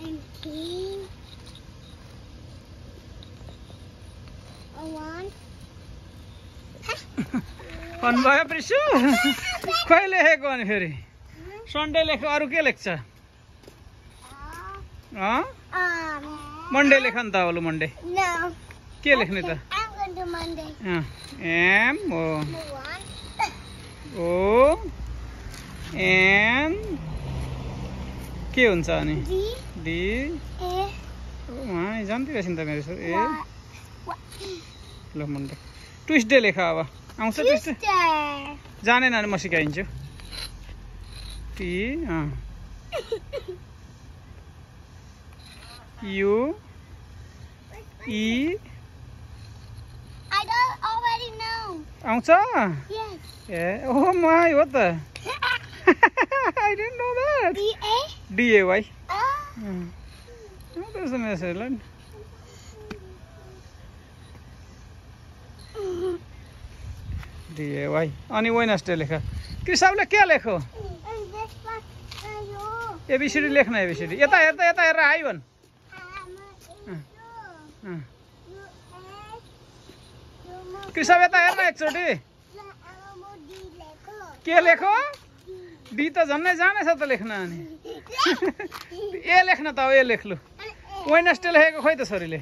and T. One. भन्नुभयो प्रिसु खै लेखेको अनि फेरि सन्डे लेख अरू के लेख्छ मन्डे लेख नि त अब लु मन्डे No. के लेख्ने त I'm going to Monday. M O N के हुन्छ अनि D. D A. जान्दै रहेछ नि त मेरो ए ल मन्डे ट्युसडे लेख अब आउँछ ट्युसडे Tuesday. जानेन भने म सिकाइदिन्छु T U E I don't already know. आउँछ Yes. ए ओहो माई हो त I didn't know that D. A. डिएवाई Ah. आउँदैछ मेरो ल डिएवाई अनि वेडनेसडे लेख कृषकले के लेखो And this one. एबिसिडी लेख्न एबिसिडी यता हेर त यता हेरेर आइ भन् कृषक यता हेर्न एकचोटि के लेखो डी त झन्नै जानेछ त लेख्न अनि ए लेख्न त अब ए लेख्लु वेडनेसडे लेखेको खोइ त छोरीले